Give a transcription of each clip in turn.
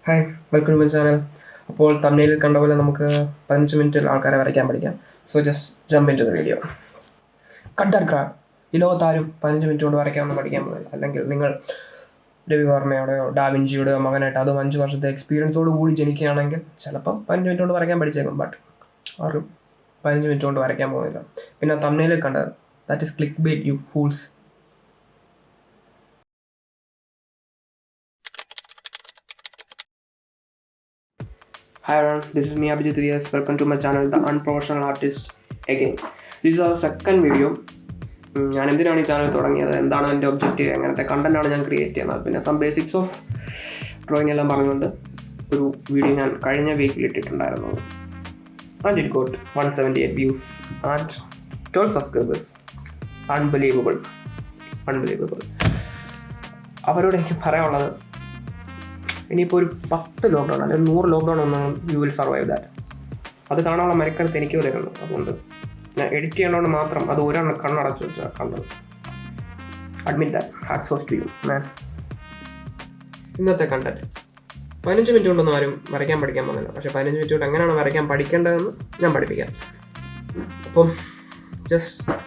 Hi, welcome to my channel. അപ്പോൾ തമ്മിലിൽ കണ്ട പോലെ നമുക്ക് 15 മിനിറ്റിൽ ആൾക്കാരെ വരയ്ക്കാൻ പഠിക്കാം. So just jump into the video. Cut that crap. ഈ ലോകത്താരും 15 മിനിറ്റ് കൊണ്ട് വരയ്ക്കാമെന്ന് പഠിക്കാൻ പോകുന്നില്ല. അല്ലെങ്കിൽ നിങ്ങൾ രവിവർമ്മയുടെയോ ഡാവിഞ്ചിയുടെയോ മകനായിട്ട് അതും 5 വർഷത്തെ എക്സ്പീരിയൻസോട് കൂടി ജനിക്കുകയാണെങ്കിൽ ചിലപ്പം 15 മിനിറ്റ് കൊണ്ട് വരയ്ക്കാൻ പഠിച്ചേക്കും. ബട്ട് ആരും 15 മിനിറ്റ് കൊണ്ട് വരയ്ക്കാൻ പോകുന്നില്ല. പിന്നെ തമ്മിലിൽ കണ്ടത് that is click bait, you fools. Hi everyone, this is me Abhijit VS. Welcome to my channel, The Unprofessional Artist again. This is our second video. ഞാൻ എന്തിനാണ് ഈ ചാനൽ തുടങ്ങിയത്, എന്താണ് എൻ്റെ ഒബ്ജക്റ്റീവ്, എങ്ങനത്തെ കണ്ടൻറ്റാണ് ഞാൻ ക്രിയേറ്റ് ചെയ്യുന്നത്, പിന്നെ സം ബേസിക്സ് ഓഫ് ഡ്രോയിങ് എല്ലാം പറഞ്ഞുകൊണ്ട് ഒരു വീഡിയോ ഞാൻ കഴിഞ്ഞ വീക്കിൽ ഇട്ടിട്ടുണ്ടായിരുന്നു. And it got 178 views and 12 subscribers. Unbelievable. അവരോട് എനിക്ക് പറയാനുള്ളത്, ഇനിയിപ്പോൾ ഒരു 10 ലോക്ക്ഡൗൺ അല്ലെങ്കിൽ 100 ലോക്ക്ഡൗൺ ഒന്നും യു വിൽ സർവൈവ് ദാറ്റ്. അത് കാണാനുള്ള മെനക്കെടുത്ത് എനിക്ക് വരുന്നു. അതുകൊണ്ട് ഞാൻ എഡിറ്റ് ചെയ്യണോണ്ട് മാത്രം അത് ഒരെണ്ണം കണ്ണടച്ച് വെച്ചാൽ കണ്ടത്. Admit that. Hats of to you man. ഇന്നത്തെ കണ്ടന്റ് 15 മിനിറ്റ് കൊണ്ടൊന്നും ആരും വരയ്ക്കാൻ പഠിക്കാൻ പോകുന്നില്ല. പക്ഷേ 15 മിനിറ്റ് കൊണ്ട് എങ്ങനെയാണ് വരയ്ക്കാൻ പഠിക്കേണ്ടതെന്ന് ഞാൻ പഠിപ്പിക്കാം. അപ്പം ജസ്റ്റ്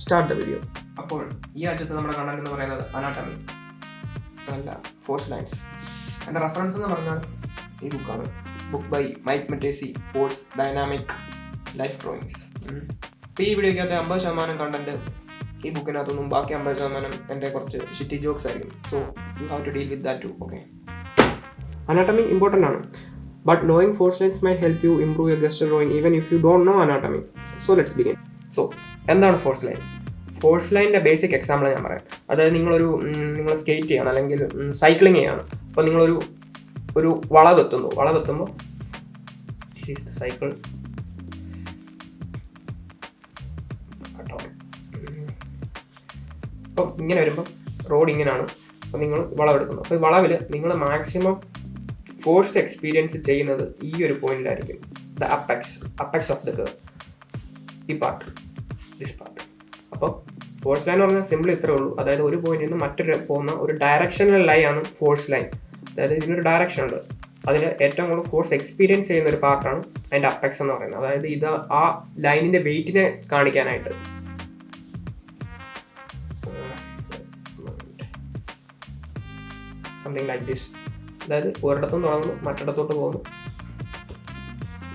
സ്റ്റാർട്ട് ദ വീഡിയോ. അപ്പോൾ ഈ ആഴ്ചത്തെ നമ്മുടെ കണ്ടന്റ് എന്ന് പറയുന്നത് അനാട്ടമി അല്ല, ഫോഴ്സ് ലൈൻസ്. എൻ്റെ റെഫറൻസ് എന്ന് പറഞ്ഞാൽ ഈ ബുക്കാണ്. Book by Mike Mattesi, force dynamic life drawings. ഇപ്പോൾ ഈ വീഡിയോയ്ക്കകത്ത് 50% കണ്ടന്റ് ഈ ബുക്കിനകത്തൊന്നും, ബാക്കി 50% എൻ്റെ കുറച്ച് ഷിറ്റി ജോക്സ് ആയിരിക്കും. So you have to deal with that too. Okay, anatomy important ആണ്, but knowing force lines might help you improve your gesture drawing even if you don't know anatomy. So let's begin. So എന്താണ് force line? Force ലൈനിൻ്റെ basic example ഞാൻ പറയാം. അതായത് നിങ്ങൾ skate ചെയ്യണം അല്ലെങ്കിൽ cycling ചെയ്യണം. അപ്പോൾ നിങ്ങളൊരു വളവെത്തുമ്പോൾ ദിസ് ഈസ് ദ സൈക്കിൾ. അപ്പം ഇങ്ങനെ വരുമ്പോൾ റോഡ് ഇങ്ങനെയാണ്. അപ്പോൾ നിങ്ങൾ വളവെടുക്കുന്നു. അപ്പോൾ ഈ വളവിൽ നിങ്ങൾ മാക്സിമം ഫോഴ്സ് എക്സ്പീരിയൻസ് ചെയ്യുന്നത് ഈ ഒരു പോയിന്റിലായിരിക്കും. The apex of the curve, ഈ പാർട്ട്, ദിസ് പാർട്ട്. അപ്പോൾ ഫോഴ്സ് ലൈൻ എന്ന് പറഞ്ഞാൽ സിമ്പിൾ ഇത്രേ ഉള്ളൂ. അതായത് ഒരു പോയിന്റിൽ നിന്ന് മറ്റൊരു പോകുന്ന ഒരു ഡയറക്ഷണൽ ലൈൻ ആണ് ഫോഴ്സ് ലൈൻ. അതായത് ഇതിനൊരു ഡയറക്ഷൻ ഉണ്ട്. അതിൽ ഏറ്റവും കൂടുതൽ ഫോഴ്സ് എക്സ്പീരിയൻസ് ചെയ്യുന്ന ഒരു പാർട്ടാണ് അതിൻ്റെ അപ്പെക്സ് എന്ന് പറയുന്നത്. അതായത് ഇത് ആ ലൈനിൻ്റെ വെയിറ്റിനെ കാണിക്കാനായിട്ട് സംതിങ് ലൈക്ക് ദിസ്. അതായത് ഒരിടത്തും തുടങ്ങുന്നു, മറ്റിടത്തോട്ട് പോകുന്നു.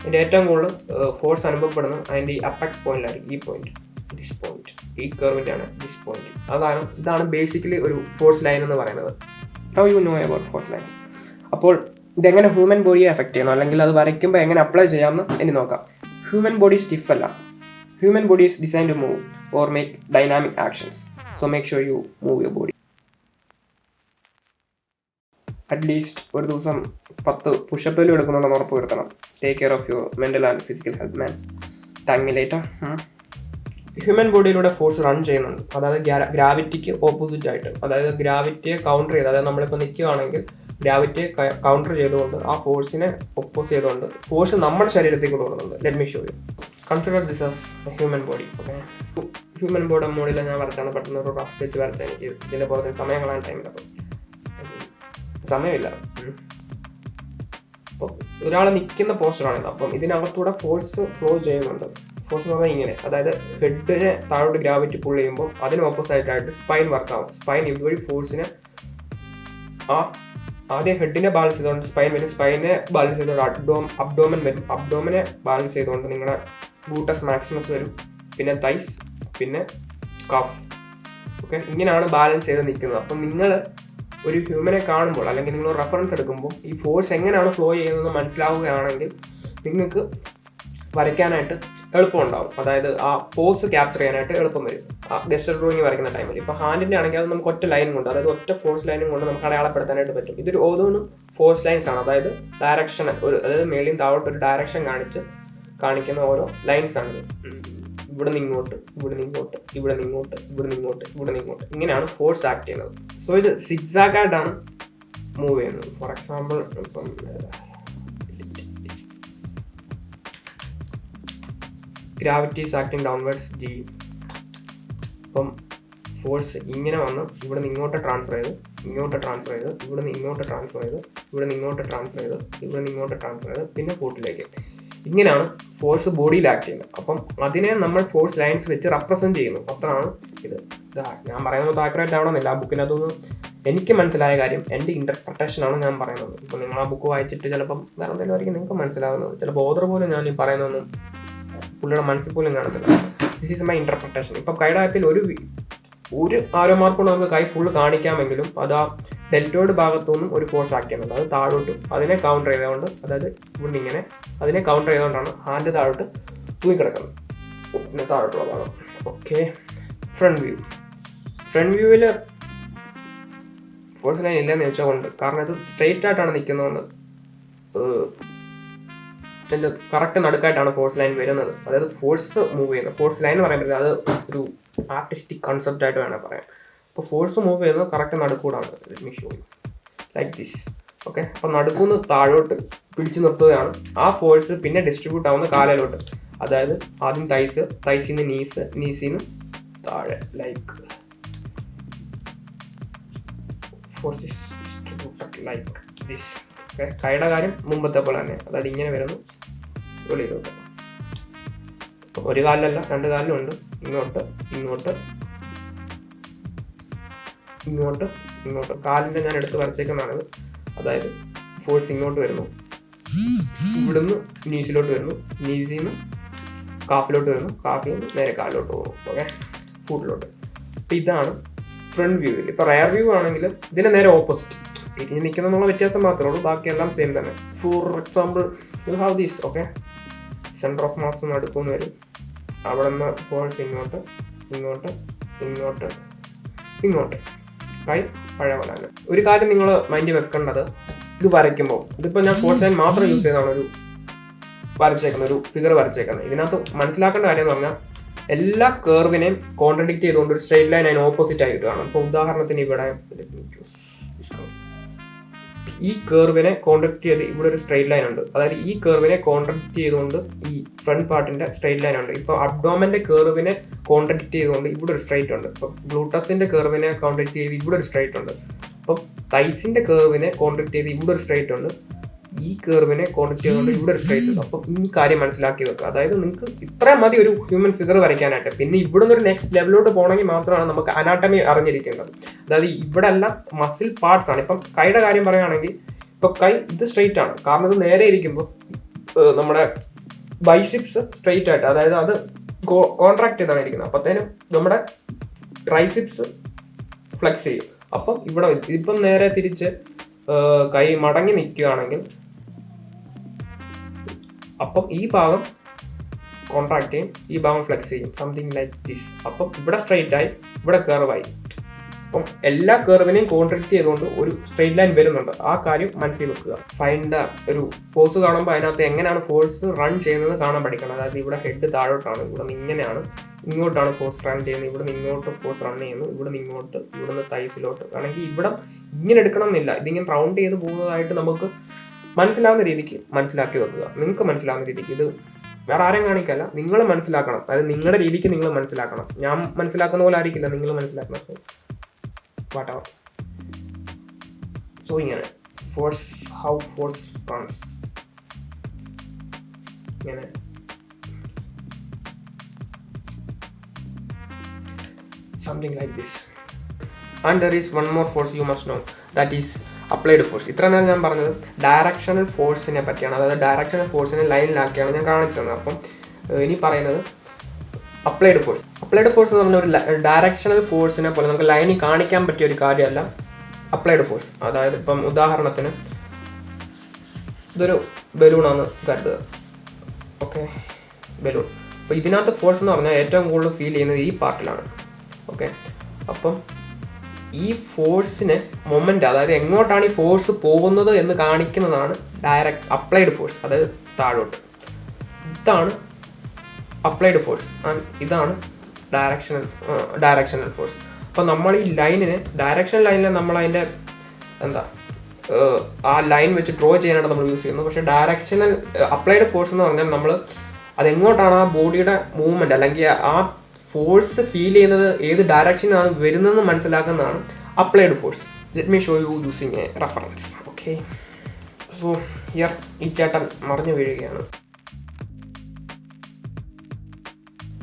ഇതിൻ്റെ ഏറ്റവും കൂടുതൽ ഫോഴ്സ് അനുഭവപ്പെടുന്നത് അതിൻ്റെ ഈ അപ്പെക്സ് പോയിന്റിലായിരിക്കും. ഈ പോയിന്റ്, ദിസ് പോയിന്റ്, ഈ കർവിൻ്റെ ആണ് ദിസ് പോയിന്റ്. ഇതാണ് ബേസിക്കലി ഒരു ഫോഴ്സ് ലൈൻ എന്ന് പറയുന്നത്. How you know about force lines? അപ്പോൾ ഇതെങ്ങനെ ഹ്യൂമൻ ബോഡിയെ എഫക്ട് ചെയ്യുന്നു, അല്ലെങ്കിൽ അത് വരയ്ക്കുമ്പോൾ എങ്ങനെ അപ്ലൈ ചെയ്യാമെന്ന് ഇനി നോക്കാം. ഹ്യൂമൻ ബോഡി സ്റ്റിഫ് അല്ല. Human body is design to move or make dynamic actions. So make sure you move your body. At least ഒരു ദിവസം 10 പുഷപ്പിലും എടുക്കുന്നുണ്ടെന്ന് ഉറപ്പ് വരുത്തണം. Take care of your mental and physical health man. Thank me later. Human ബോഡിയിലൂടെ force run ചെയ്യുന്നുണ്ട്. അതായത് ഗ്രാവിറ്റിക്ക് opposite ആയിട്ട്, അതായത് ഗ്രാവിറ്റിയെ കൗണ്ടർ ചെയ്ത്, അതായത് നമ്മളിപ്പോൾ നിൽക്കുകയാണെങ്കിൽ ഗ്രാവിറ്റിയെ കൗണ്ടർ ചെയ്തുകൊണ്ട് ആ ഫോഴ്സിനെ ഒപ്പോസ് ചെയ്തുകൊണ്ട് ഫോഴ്സ് നമ്മുടെ ശരീരത്തേക്ക് കൊടുക്കുന്നുണ്ട്. Let me show U. Consider this as human body. Okay, human body മോഡിൽ ഞാൻ വരച്ചാണ്. പെട്ടെന്ന് ഒരു റഫ് സ്കെച്ച് വരച്ചാൽ എനിക്ക് ഇതിൻ്റെ പുറത്ത് സമയം കളയാൻ ടൈമില്ല. അപ്പം സമയമില്ല. അപ്പോൾ ഒരാൾ നിൽക്കുന്ന പോസ്റ്ററാണിത്. അപ്പം ഇതിനകത്തൂടെ ഫോഴ്സ് ഫ്ലോ ചെയ്യുന്നുണ്ട്. ഫോഴ്സ് എന്ന് പറഞ്ഞാൽ ഇങ്ങനെ, അതായത് ഹെഡിനെ താഴോട്ട് ഗ്രാവിറ്റി പുൾ ചെയ്യുമ്പോൾ അതിന് ഓപ്പോസിറ്റായിട്ട് സ്പൈൻ വർക്കാവും. സ്പൈൻ ഇതുവഴി ഫോഴ്സിനെ ആദ്യം ഹെഡിനെ ബാലൻസ് ചെയ്തുകൊണ്ട് സ്പൈൻ വരും. സ്പൈനെ ബാലൻസ് ചെയ്തുകൊണ്ട് അബ്ഡോമൻ വരും. അബ്ഡോമനെ ബാലൻസ് ചെയ്തുകൊണ്ട് നിങ്ങളുടെ ഗ്ലൂട്ടസ് മാക്സിമസ് വരും. പിന്നെ തൈസ്, പിന്നെ കാഫ്. ഓക്കെ, ഇങ്ങനെയാണ് ബാലൻസ് ചെയ്ത് നിൽക്കുന്നത്. അപ്പം നിങ്ങൾ ഒരു ഹ്യൂമനെ കാണുമ്പോൾ അല്ലെങ്കിൽ നിങ്ങൾ റെഫറൻസ് എടുക്കുമ്പോൾ ഈ ഫോഴ്സ് എങ്ങനെയാണ് ഫ്ലോ ചെയ്യുന്നതെന്ന് മനസ്സിലാവുകയാണെങ്കിൽ നിങ്ങൾക്ക് വരയ്ക്കാനായിട്ട് എളുപ്പമുണ്ടാവും. അതായത് ആ പോസ് ക്യാപ്ചർ ചെയ്യാനായിട്ട് എളുപ്പം വരും ആ ഗസ്റ്റർ ഡ്രോയിങ് വരയ്ക്കുന്ന ടൈമിൽ. ഇപ്പോൾ ഹാൻഡിൻ്റെ ആണെങ്കിൽ അത് നമുക്ക് ഒറ്റ ലൈൻ കൊണ്ട്, അതായത് ഒറ്റ ഫോഴ്സ് ലൈനും കൊണ്ട് നമുക്ക് അടയാളപ്പെടുത്താനായിട്ട് പറ്റും. ഇതൊരു ഓരോന്നും ഫോഴ്സ് ലൈൻസ് ആണ്. അതായത് ഡയറക്ഷൻ, അതായത് മേളിയും താഴോട്ട് ഒരു ഡയറക്ഷൻ കാണിക്കുന്ന ഓരോ ലൈൻസ് ആണ്. ഇവിടെ നിന്ന് ഇങ്ങോട്ട്, ഇവിടെ നിന്ന് ഇങ്ങോട്ട്, ഇവിടെ നിന്ന് ഇങ്ങോട്ട്, ഇവിടെ നിന്ന് ഇങ്ങോട്ട്, ഇവിടെ നിന്ന് ഇങ്ങോട്ട്, ഇങ്ങനെയാണ് ഫോഴ്സ് ആക്ട് ചെയ്യുന്നത്. സോ ഇത് സിഗ്സാഗ് ആയിട്ടാണ് മൂവ് ചെയ്യുന്നത്. ഫോർ എക്സാമ്പിൾ, ഇപ്പം gravity is acting downwards G. അപ്പം ഫോഴ്സ് ഇങ്ങനെ വന്ന് ഇവിടെ നിന്ന് ഇങ്ങോട്ട് ട്രാൻസ്ഫർ ചെയ്ത്, ഇവിടെ നിന്ന് ഇങ്ങോട്ട് ട്രാൻസ്ഫർ ചെയ്ത് ഇവിടെ നിന്ന് ഇങ്ങോട്ട് ട്രാൻസ്ഫർ ചെയ്ത്, ഇവിടെ നിന്ന് ഇങ്ങോട്ട് ട്രാൻസ്ഫർ ചെയ്ത്, പിന്നെ ഫൂട്ടിലേക്ക്. ഇങ്ങനെയാണ് ഫോഴ്സ് ബോഡിയിൽ ആക്ട് ചെയ്യുന്നത്. അപ്പം അതിനെ നമ്മൾ ഫോഴ്സ് ലൈൻസ് വെച്ച് റെപ്രസെൻറ്റ് ചെയ്യുന്നു. അത്രയാണ് ഇത്. ഞാൻ പറയുന്നത് ആക്യുറേറ്റ് ആവണമെന്നില്ല. ആ ബുക്കിനകത്തൊന്ന് എനിക്ക് മനസ്സിലായ കാര്യം എൻ്റെ ഇൻ്റർപ്രിട്ടേഷനാണ് ഞാൻ പറയുന്നത്. ഇപ്പോൾ നിങ്ങൾ ആ ബുക്ക് വായിച്ചിട്ട് ചിലപ്പം വേറെ എന്തെങ്കിലും ആയിരിക്കും നിങ്ങൾക്ക് മനസ്സിലാവുന്നത്. ചിലപ്പോൾ ഓതർ പോലും ഞാൻ ഈ പറയുന്നതൊന്നും പുള്ളിയുടെ മനസ്സിൽ പോലും കാണത്തില്ല. This is my interpretation. ഇപ്പം കൈയുടെ കാര്യത്തിൽ ഒരു ആരോ മാർക്ക് കൊണ്ട് നമുക്ക് കൈ ഫുള്ള് കാണിക്കാമെങ്കിലും അത് ആ ഡെൽറ്റോയുടെ ഭാഗത്തുനിന്നും ഒരു ഫോഴ്സ് ആക്ട് ചെയ്യുന്നുണ്ട്. അത് താഴോട്ടും അതിനെ കൗണ്ടർ ചെയ്തുകൊണ്ട്, അതായത് ഇവിടെ ഇങ്ങനെ അതിനെ കൗണ്ടർ ചെയ്തുകൊണ്ടാണ് ഹാൻഡ് താഴോട്ട് തൂങ്ങിക്കിടക്കുന്നത്. പിന്നെ താഴോട്ടുള്ള ഭാഗം. ഓക്കെ, ഫ്രണ്ട് വ്യൂവിൽ ഫോഴ്സ് ലൈൻ ഇല്ലെന്ന് ചോദിച്ചാൽ ഉണ്ട്. കാരണം ഇത് സ്ട്രെയിറ്റ് ആയിട്ടാണ് നിൽക്കുന്നതുകൊണ്ട് ഇതിൻ്റെ കറക്റ്റ് നടുക്കായിട്ടാണ് ഫോഴ്സ് ലൈൻ വരുന്നത്. അതായത് ഫോഴ്സ് മൂവ് ചെയ്യുന്നത്. ഫോഴ്സ് ലൈൻ എന്ന് പറയാൻ പറ്റില്ല, അത് ഒരു ആർട്ടിസ്റ്റിക് കൺസെപ്റ്റ് ആയിട്ട് വേണം പറയാം. അപ്പോൾ ഫോഴ്സ് മൂവ് ചെയ്യുന്നത് കറക്റ്റ് നടുക്കൂടാണ്. Let me show you like this. Okay, അപ്പോൾ നടുക്കുന്ന് താഴോട്ട് പിടിച്ചു നിർത്തുകയാണ്. ആ ഫോഴ്സ് പിന്നെ ഡിസ്ട്രിബ്യൂട്ട് ആവുന്ന കാലിലോട്ട്. അതായത് ആദ്യം തൈസിൽ നിന്ന് നീസിൽ നിന്ന് താഴെ, like force is distributed like this. Okay, കൈയുടെ കാര്യം മുമ്പത്തെ പോലെ തന്നെ. അതായത് ഇങ്ങനെ വരുന്നു വെളിയിലോട്ട്. ഒരു കാലിലല്ല, രണ്ട് കാലിലും ഉണ്ട്. ഇങ്ങോട്ട് ഇങ്ങോട്ട് ഇങ്ങോട്ട് ഇങ്ങോട്ട്. കാലിൻ്റെ ഞാൻ എടുത്ത് വരച്ചേക്കുന്നതാണിത്. അതായത് ഫോഴ്സ് ഇങ്ങോട്ട് വരുന്നു, ഇവിടുന്ന് നീസിലോട്ട് വരുന്നു, നീസിൽ നിന്ന് കാഫിലോട്ട് വരുന്നു, കാഫിൽ നിന്ന് നേരെ കാലിലോട്ട് പോകുന്നു. ഓക്കെ, ഫുട്ടിലോട്ട്. അപ്പം ഇതാണ് ഫ്രണ്ട് വ്യൂവിൽ. ഇപ്പോൾ റയർ വ്യൂ ആണെങ്കിൽ ഇതിന് നേരെ ഓപ്പോസിറ്റ് തിരിഞ്ഞ് നിൽക്കുന്നുള്ള വ്യത്യാസം മാത്രമേ ഉള്ളൂ. ബാക്കിയെല്ലാം സെയിം തന്നെ. For example you have these. Okay, centre of mass നടുക്കുമെന്ന് വരും. അവിടെ നിന്ന് ഫോഴ്സ് ഇങ്ങോട്ട് ഇങ്ങോട്ട് ഇങ്ങോട്ട് ഇങ്ങോട്ട്. കൈ പഴയ പോലെ തന്നെ. ഒരു കാര്യം നിങ്ങൾ മൈൻഡിൽ വെക്കേണ്ടത്, ഇത് വരയ്ക്കുമ്പോൾ, ഇതിപ്പോൾ ഞാൻ ഫോഴ്സ് ലൈൻ മാത്രം യൂസ് ചെയ്താണ് ഒരു വരച്ചേക്കുന്നത്, ഒരു ഫിഗർ വരച്ചേക്കുന്നത്. ഇതിനകത്ത് മനസ്സിലാക്കേണ്ട കാര്യം എന്ന് പറഞ്ഞാൽ എല്ലാ കേർവിനെയും കോൺട്രഡിക്റ്റ് ചെയ്തുകൊണ്ട് ഒരു സ്ട്രെയിറ്റ് ലൈൻ അതിന് ഓപ്പോസിറ്റ് ആയിട്ട് കാണും. ഇപ്പോൾ ഉദാഹരണത്തിന് ഇവിടെ ഈ കേർവിനെ കോൺട്രാക്ട് ചെയ്ത് ഇവിടെ ഒരു സ്ട്രെയിറ്റ് ലൈൻ ഉണ്ട്. അതായത് ഈ കേർവിനെ കോൺട്രാക്ട് ചെയ്തുകൊണ്ട് ഈ ഫ്രണ്ട് പാർട്ടിന്റെ സ്ട്രെയിറ്റ് ലൈൻ ഉണ്ട്. ഇപ്പോൾ അബ്ഡോമന്റെ കേർവിനെ കോൺട്രാക്ട് ചെയ്തുകൊണ്ട് ഇവിടെ ഒരു സ്ട്രെയിറ്റ് ഉണ്ട്. ഇപ്പം ഗ്ലൂട്ടസിന്റെ കേർവിനെ കോൺട്രാക്ട് ചെയ്ത് ഇവിടെ ഒരു സ്ട്രെയിറ്റ് ഉണ്ട്. അപ്പം തൈസിന്റെ കേർവിനെ കോൺട്രാക്ട് ചെയ്ത് ഇവിടെ ഒരു സ്ട്രെയിറ്റ് ഉണ്ട്. ഈ കേർവിനെ കോൺട്രാക്ട് ചെയ്തുകൊണ്ട് ഇവിടെ ഒരു സ്ട്രെയിറ്റ് ഉണ്ട്. അപ്പം ഈ കാര്യം മനസ്സിലാക്കി വെക്കുക. അതായത് നിങ്ങൾക്ക് ഇത്രയും മതി ഒരു ഹ്യൂമൻ ഫിഗർ വരയ്ക്കാനായിട്ട്. പിന്നെ ഇവിടുന്ന് ഒരു നെക്സ്റ്റ് ലെവലിലോട്ട് പോകണമെങ്കിൽ മാത്രമാണ് നമുക്ക് അനാട്ടമി അറിഞ്ഞിരിക്കേണ്ടത്. അതായത് ഇവിടെ എല്ലാം മസിൽ പാർട്സ് ആണ്. ഇപ്പം കൈയുടെ കാര്യം പറയുകയാണെങ്കിൽ ഇപ്പം കൈ ഇത് സ്ട്രെയിറ്റ് ആണ്. കാരണം ഇത് നേരെ ഇരിക്കുമ്പോൾ നമ്മുടെ ബൈസിപ്സ് സ്ട്രെയിറ്റ് ആയിട്ട്, അതായത് അത് കോൺട്രാക്ട് ചെയ്താണ് ഇരിക്കുന്നത്. അപ്പത്തേനും നമ്മുടെ ട്രൈസിപ്സ് ഫ്ലെക്സ് ചെയ്യും. അപ്പം ഇവിടെ ഇപ്പം നേരെ തിരിച്ച് കൈ മടങ്ങി നിൽക്കുകയാണെങ്കിൽ അപ്പം ഈ ഭാഗം കോൺട്രാക്ട് ചെയ്യും, ഈ ഭാഗം ഫ്ലെക്സ് ചെയ്യും. Something like this. അപ്പം ഇവിടെ സ്ട്രെയിറ്റ് ആയി, ഇവിടെ കർവായി. അപ്പം എല്ലാ കർവിനെയും കോൺട്രാക്ട് ചെയ്തുകൊണ്ട് ഒരു സ്ട്രെയിറ്റ് ലൈൻ വരുന്നുണ്ട്. ആ കാര്യം മനസ്സിൽ വെക്കുക. ഫൈൻഡ് ഒരു ഫോഴ്സ് കാണുമ്പോൾ അതിനകത്ത് എങ്ങനെയാണ് ഫോഴ്സ് റൺ ചെയ്യുന്നത് കാണാൻ പഠിക്കണം. അതായത് ഇവിടെ ഹെഡ് താഴോട്ടാണ്, ഇവിടെ നിന്ന് ഇങ്ങനെയാണ്, ഇങ്ങോട്ടാണ് ഫോഴ്സ് റൺ ചെയ്യുന്നത്, ഇവിടെ നിന്ന് ഇങ്ങോട്ട് ഫോഴ്സ് റൺ ചെയ്യുന്നു, ഇവിടെ നിന്ന് ഇങ്ങോട്ട്, ഇവിടെ നിന്ന് തൈസിലോട്ട്. ആണെങ്കിൽ ഇവിടെ ഇങ്ങനെ എടുക്കണം എന്നില്ല, ഇതിങ്ങനെ റൗണ്ട് ചെയ്ത് പോകുന്നതായിട്ട് നമുക്ക് മനസ്സിലാവുന്ന രീതിക്ക് മനസ്സിലാക്കി വെക്കുക. നിങ്ങൾക്ക് മനസ്സിലാവുന്ന രീതിക്ക്. ഇത് വേറെ ആരെയും കാണിക്കല്ല, നിങ്ങൾ മനസ്സിലാക്കണം. അതായത് നിങ്ങളുടെ രീതിക്ക് നിങ്ങൾ മനസ്സിലാക്കണം. ഞാൻ മനസ്സിലാക്കുന്ന പോലെ ആയിരിക്കില്ല നിങ്ങൾ മനസ്സിലാക്കണം. whatever. So ഇങ്ങനെ ഫോഴ്സ്, ഹൗ ഫോഴ്സ് റൺസ് ഇങ്ങനെ. Something like this. And there is one more force you must know, that is applied force. ഇത്ര നേരം ഞാൻ പറഞ്ഞത് ഡയറക്ഷണൽ ഫോഴ്സിനെ പറ്റിയാണ്. അതായത് ഡയറക്ഷണൽ ഫോഴ്സിനെ ലൈനിലാക്കിയാണ് ഞാൻ കാണിച്ചു തന്നത്. അപ്പം ഇനി പറയുന്നത് അപ്ലൈഡ് ഫോഴ്സ്. അപ്ലൈഡ് ഫോഴ്സ് എന്ന് പറഞ്ഞ ഒരു ഡയറക്ഷണൽ ഫോഴ്സിനെ പോലെ നമുക്ക് ലൈനിൽ കാണിക്കാൻ പറ്റിയ ഒരു കാര്യമല്ല അപ്ലൈഡ് ഫോഴ്സ്. അതായത് ഇപ്പം ഉദാഹരണത്തിന് ഇതൊരു ബലൂണാണ് കരുതുക. Okay, balloon. അപ്പോൾ ഇതിനകത്ത് ഫോഴ്സ് എന്ന് പറഞ്ഞാൽ ഏറ്റവും കൂടുതൽ ഫീൽ ചെയ്യുന്നത് ഈ പാർട്ടിലാണ്. ഓക്കെ, അപ്പം ഈ ഫോഴ്സിന് മൊമെൻ്റ്, അതായത് എങ്ങോട്ടാണ് ഈ ഫോഴ്സ് പോകുന്നത് എന്ന് കാണിക്കുന്നതാണ് അപ്ലൈഡ് ഫോഴ്സ്. അതായത് താഴോട്ട്. ഇതാണ് അപ്ലൈഡ് ഫോഴ്സ് ആൻഡ് ഇതാണ് ഡയറക്ഷണൽ ഫോഴ്സ്. അപ്പോൾ നമ്മൾ ഈ ലൈനിനെ ഡയറക്ഷണൽ ലൈനിൽ നമ്മൾ അതിൻ്റെ ആ ലൈൻ വെച്ച് ഡ്രോ ചെയ്യാനായിട്ട് നമ്മൾ യൂസ് ചെയ്യുന്നത്. പക്ഷേ ഡയറക്ഷണൽ അപ്ലൈഡ് ഫോഴ്സ് എന്ന് പറഞ്ഞാൽ നമ്മൾ അതെങ്ങോട്ടാണ് ആ ബോഡിയുടെ മൂവ്മെൻറ്റ് അല്ലെങ്കിൽ ആ ഫോഴ്സ് ഫീൽ ചെയ്യുന്നത് ഏത് ഡയറക്ഷനാണ് വരുന്നതെന്ന് മനസ്സിലാക്കുന്നതാണ് applied force. Let me show you using a reference. Okay, so here ഈ ചേട്ടൻ മറിഞ്ഞു വീഴുകയാണ്.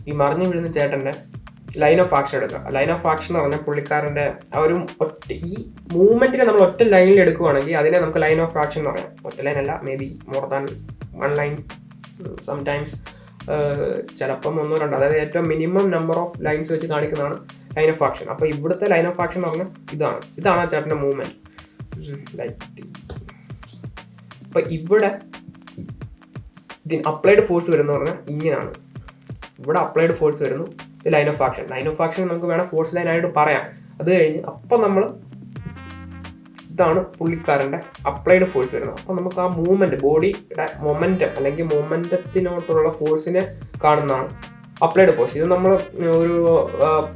ഈ മറിഞ്ഞു വീഴുന്ന ചേട്ടൻ്റെ ലൈൻ ഓഫ് ആക്ഷൻ എടുക്കുക. ലൈൻ ഓഫ് ആക്ഷൻ എന്ന് പറഞ്ഞാൽ പുള്ളിക്കാരൻ്റെ ആ ഒരു ഈ മൂവ്മെൻറ്റിനെ നമ്മൾ ഒറ്റ ലൈനിൽ എടുക്കുകയാണെങ്കിൽ അതിനെ നമുക്ക് ലൈൻ ഓഫ് ആക്ഷൻ എന്ന് പറയാം. ഒറ്റ ലൈൻ അല്ല, may be more than one line, sometimes ചിലപ്പം 1 2, അതായത് ഏറ്റവും മിനിമം നമ്പർ ഓഫ് ലൈൻസ് വെച്ച് കാണിക്കുന്നതാണ് ലൈൻ ഓഫ് ആക്ഷൻ. അപ്പോൾ ഇവിടുത്തെ ലൈൻ ഓഫ് ആക്ഷൻ എന്ന് പറഞ്ഞാൽ ഇതാണ് ആ ചേട്ടൻ്റെ മൂവ്മെൻറ്റ്. അപ്പം ഇവിടെ ഇതിന് അപ്ലൈഡ് ഫോഴ്സ് വരുന്ന പറഞ്ഞാൽ ഇങ്ങനെയാണ്. ഇവിടെ അപ്ലൈഡ് ഫോഴ്സ് വരുന്നു, ഇത് line of action. Line of action നമുക്ക് വേണം ഫോഴ്സ് ലൈൻ ആയിട്ട് പറയാം. അത് കഴിഞ്ഞ് അപ്പം നമ്മൾ ഇതാണ് പുള്ളിക്കാരൻ്റെ അപ്ലൈഡ് ഫോഴ്സ് വരുന്നത്. അപ്പം നമുക്ക് ആ മൂവ്മെൻറ്റ്, ബോഡിയുടെ മൊമെൻറ്റം അല്ലെങ്കിൽ മൊമെൻറ്റത്തിനോട്ടുള്ള ഫോഴ്സിനെ കാണുന്നതാണ് അപ്ലൈഡ് ഫോഴ്സ്. ഇത് നമ്മൾ ഒരു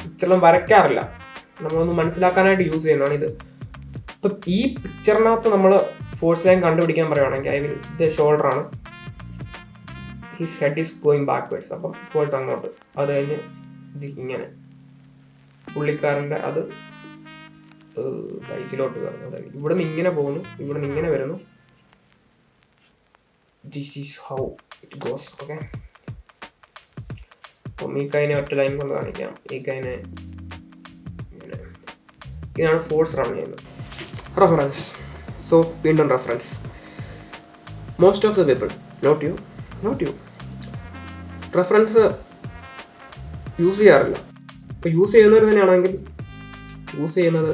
പിക്ചറിലും വരയ്ക്കാറില്ല, നമ്മളൊന്ന് മനസ്സിലാക്കാനായിട്ട് യൂസ് ചെയ്യുന്നതാണ് ഇത്. അപ്പം ഈ പിക്ചറിനകത്ത് നമ്മൾ ഫോഴ്സ് ലൈൻ കണ്ടുപിടിക്കാൻ പറയുകയാണെങ്കിൽ ഇത് ഷോൾഡറാണ്, his head is going backwards. അപ്പം ഫോഴ്സ് അങ്ങോട്ട്, അത് കഴിഞ്ഞ് ഇത് ഇങ്ങനെ പുള്ളിക്കാരൻ്റെ അത് തൈസിലോട്ട് കയറുന്നു. അതായത് ഇവിടെ നിന്ന് ഇങ്ങനെ പോകുന്നു, ഇവിടെ നിന്ന് ഇങ്ങനെ വരുന്നു. This is how it goes. Okay, അപ്പം ഈ കൈനെ ഒറ്റ ലൈൻ കൊണ്ട് കാണിക്കാം. ഈ കൈനെ ഇങ്ങനെ, ഇതാണ് ഫോഴ്സ് റൺ ചെയ്യുന്നത്. റെഫറൻസ്. സോ വീണ്ടും reference. Most of the people, not you reference use ചെയ്യാറില്ല. ഇപ്പോൾ യൂസ് ചെയ്യുന്നവർ തന്നെയാണെങ്കിൽ ചൂസ് ചെയ്യുന്നത്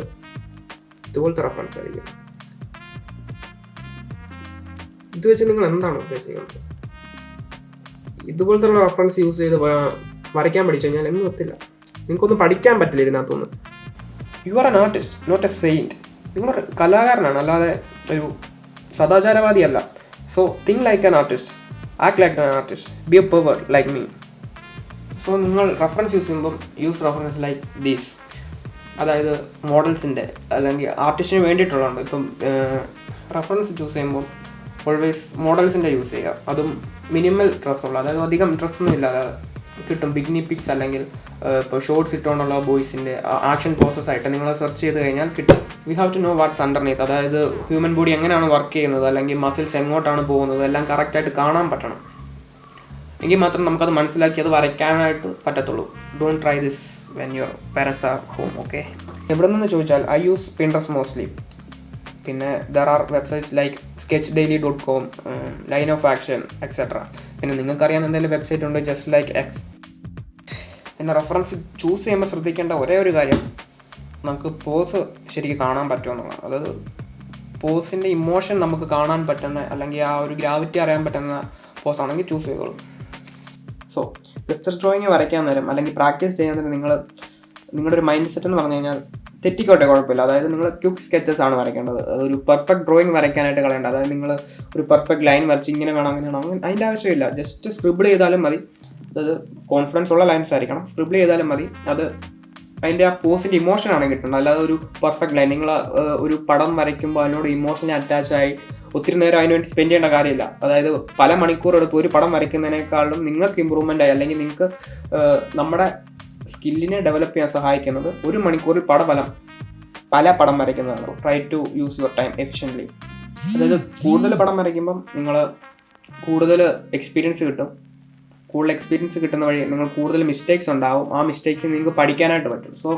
ഇതുപോലത്തെ റെഫറൻസ് ആയിരിക്കും. ഇത് വെച്ച് നിങ്ങൾ എന്താണ് ഉദ്ദേശിക്കുന്നത്? ഇതുപോലത്തെ റെഫറൻസ് യൂസ് ചെയ്ത് വരയ്ക്കാൻ പഠിച്ചു കഴിഞ്ഞാൽ എങ്ങും എത്തില്ല. നിങ്ങൾക്കൊന്നും പഠിക്കാൻ പറ്റില്ല ഇതിനകത്തൊന്നും. You are an artist, not a saint. നിങ്ങളൊരു കലാകാരനാണ്, അല്ലാതെ ഒരു സദാചാരവാദിയല്ല. So think like an artist, act like an artist, be a pervert like me. So നിങ്ങൾ റെഫറൻസ് യൂസ് ചെയ്യുമ്പം യൂസ് റെഫറൻസ് ലൈക്ക് ദീസ്. അതായത് മോഡൽസിൻ്റെ അല്ലെങ്കിൽ ആർട്ടിസ്റ്റിന് വേണ്ടിയിട്ടുള്ളതാണ്. ഇപ്പം റെഫറൻസ് ചൂസ് ചെയ്യുമ്പോൾ ഓൾവേസ് മോഡൽസിൻ്റെ യൂസ് ചെയ്യുക. അതും മിനിമൽ ഡ്രസ്സുള്ള, അതായത് അധികം ഡ്രസ്സൊന്നും ഇല്ലാതെ കിട്ടും. ബിഗ്നി പിക്സ് അല്ലെങ്കിൽ ഇപ്പോൾ ഷോർട്സ് ഇട്ടുകൊണ്ടുള്ള ബോയ്സിൻ്റെ ആക്ഷൻ പ്രോസസ് ആയിട്ട് നിങ്ങൾ സെർച്ച് ചെയ്ത് കഴിഞ്ഞാൽ കിട്ടും. We have to know what's underneath. അതായത് ഹ്യൂമൻ ബോഡി എങ്ങനെയാണ് വർക്ക് ചെയ്യുന്നത്, അല്ലെങ്കിൽ മസിൽസ് എങ്ങോട്ടാണ് പോകുന്നത്, എല്ലാം കറക്റ്റായിട്ട് കാണാൻ പറ്റണം. എങ്കിൽ മാത്രം നമുക്കത് മനസ്സിലാക്കി അത് വരയ്ക്കാനായിട്ട് പറ്റത്തുള്ളൂ. Don't try this when your parents R home. Okay, എവിടെ നിന്ന് ചോദിച്ചാൽ ഐ യൂസ് പിൻട്രസ്റ്റ് മോസ്റ്റ്ലി. പിന്നെ there are websites like sketchdaily.com, line of action etcetera. പിന്നെ നിങ്ങൾക്കറിയാൻ എന്തെങ്കിലും വെബ്സൈറ്റ് ഉണ്ട്, ജസ്റ്റ് ലൈക്ക് എക്സ്. പിന്നെ റെഫറൻസ് ചൂസ് ചെയ്യുമ്പോൾ ശ്രദ്ധിക്കേണ്ട ഒരേ ഒരു കാര്യം, നമുക്ക് പോസ് ശരിക്കും കാണാൻ പറ്റുമെന്നുള്ളതാണ്. അതായത് പോസിൻ്റെ ഇമോഷൻ നമുക്ക് കാണാൻ പറ്റുന്ന, അല്ലെങ്കിൽ ആ ഒരു ഗ്രാവിറ്റി അറിയാൻ പറ്റുന്ന പോസാണെങ്കിൽ ചൂസ് ചെയ്തോളൂ. സോ ഗസ്റ്റർ ഡ്രോയിങ് വരയ്ക്കാൻ നേരം അല്ലെങ്കിൽ പ്രാക്ടീസ് ചെയ്യാൻ നേരം നിങ്ങളുടെ ഒരു മൈൻഡ് സെറ്റ് എന്ന് പറഞ്ഞു കഴിഞ്ഞാൽ തെറ്റിക്കോട്ടെ, കുഴപ്പമില്ല. അതായത് നിങ്ങൾ ക്വിക്ക് സ്കെച്ചസ് ആണ് വരയ്ക്കേണ്ടത്. അതൊരു പെർഫെക്റ്റ് ഡ്രോയിങ് വരയ്ക്കാനായിട്ട് കളയേണ്ട. അതായത് നിങ്ങൾ ഒരു പെർഫെക്റ്റ് ലൈൻ വരച്ച് ഇങ്ങനെ വേണം അങ്ങനെ വേണം അതിൻ്റെ ആവശ്യമില്ല. ജസ്റ്റ് സ്ക്രിബിൾ ചെയ്താലും മതി. അതായത് കോൺഫിഡൻസ് ഉള്ള ലൈൻസ് ആയിരിക്കണം. സ്ക്രിബിൾ ചെയ്താലും മതി. അത് അതിൻ്റെ ആ പോസിൻ്റെ ഇമോഷനാണ് കിട്ടുന്നത്. അല്ലാതെ ഒരു പെർഫെക്റ്റ് ലൈൻ നിങ്ങൾ ഒരു പടം വരയ്ക്കുമ്പോൾ അതിനോട് ഇമോഷണലി അറ്റാച്ചായി ഒത്തിരി നേരം അതിനുവേണ്ടി സ്പെൻഡ് ചെയ്യേണ്ട കാര്യമില്ല. അതായത് പല മണിക്കൂർ എടുത്ത് ഒരു പടം വരയ്ക്കുന്നതിനേക്കാളും നിങ്ങൾക്ക് ഇമ്പ്രൂവ്മെൻ്റ് ആയി അല്ലെങ്കിൽ നിങ്ങൾക്ക് നമ്മുടെ സ്കില്ലിനെ ഡെവലപ്പ് ചെയ്യാൻ സഹായിക്കുന്നത് 1 മണിക്കൂറിൽ പല പടം വരയ്ക്കുന്നതാണ്. Try to use your time efficiently. അതായത് കൂടുതൽ പടം വരയ്ക്കുമ്പം നിങ്ങൾ കൂടുതൽ എക്സ്പീരിയൻസ് കിട്ടും. കൂടുതൽ എക്സ്പീരിയൻസ് കിട്ടുന്ന വഴി നിങ്ങൾ കൂടുതൽ മിസ്റ്റേക്സ് ഉണ്ടാവും. ആ മിസ്റ്റേക്സ് നിങ്ങൾക്ക് പഠിക്കാനായിട്ട് പറ്റും. സോ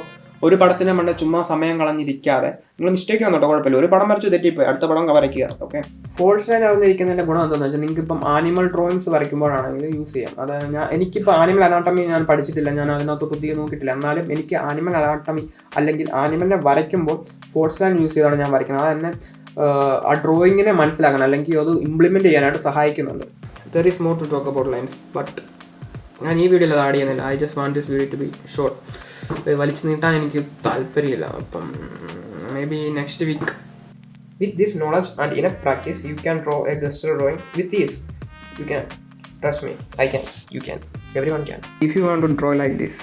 ഒരു പടത്തിന് വേണ്ട ചുമ്മാ സമയം കളഞ്ഞിരിക്കാതെ നിങ്ങൾ മിസ്റ്റേക്ക് വന്നോട്ടോ, കുഴപ്പമില്ല. ഒരു പടം വരച്ച് തെറ്റിപ്പോയി, അടുത്ത പടം വരയ്ക്കുക. ഓക്കെ, ഫോഴ്സ് ലൈൻ അറിഞ്ഞിരിക്കുന്നതിൻ്റെ ഗുണം എന്താണെന്ന് വെച്ചാൽ നിങ്ങൾക്ക് ഇപ്പം ആനിമൽ ഡ്രോയിങ്സ് വരയ്ക്കുമ്പോഴാണെങ്കിൽ യൂസ് ചെയ്യാം. അതായത് എനിക്കിപ്പോൾ ആനിമൽ അനാട്ടമി ഞാൻ പഠിച്ചിട്ടില്ല, ഞാൻ അതിനകത്ത് പുതിയ നോക്കിയിട്ടില്ല. എന്നാലും എനിക്ക് ആനിമൽ അനാട്ടമി അല്ലെങ്കിൽ ആനിമലിനെ വരയ്ക്കുമ്പോൾ ഫോഴ്സ് ലൈൻ യൂസ് ചെയ്താണ് ഞാൻ വരയ്ക്കുന്നത്. അത് തന്നെ ആ ഡ്രോയിങ്ങിനെ മനസ്സിലാക്കണം അല്ലെങ്കിൽ അത് ഇംപ്ലിമെൻറ്റ് ചെയ്യാനായിട്ട് സഹായിക്കുന്നുണ്ട്. There is more to talk about lines, but ഞാൻ ഈ വീഡിയോയിൽ അത് ആഡ് ചെയ്യുന്നില്ല. I just want this video to be short. വലിച്ചു നീട്ടാൻ എനിക്ക് താല്പര്യമില്ല. അപ്പം maybe next week with this knowledge and enough practice you can draw a gesture drawing with these. You can trust me, I can, you can, everyone can. If you want to draw like this,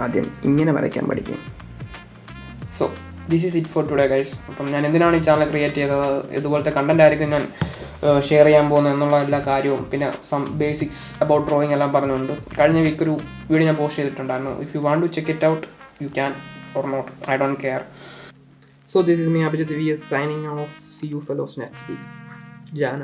ആദ്യം ഇങ്ങനെ വരയ്ക്കാൻ പഠിക്കും. So this is it for today guys. അപ്പം ഞാൻ എന്തിനാണ് ഈ channel create ചെയ്തത്, ഇതുപോലത്തെ കണ്ടന്റ് ആയിരിക്കും ഞാൻ ഷെയർ ചെയ്യാൻ പോകുന്നത് എന്നുള്ള എല്ലാ കാര്യവും, പിന്നെ സം ബേസിക്സ് അബൌട്ട് ഡ്രോയിങ് എല്ലാം പറഞ്ഞുകൊണ്ട് കഴിഞ്ഞ വീക്ക് ഒരു വീഡിയോ ഞാൻ പോസ്റ്റ് ചെയ്തിട്ടുണ്ടായിരുന്നു. If you want to check it out you can or not, I don't care. So this is me Abhijit VS signing off. See you fellows next week. ജാന.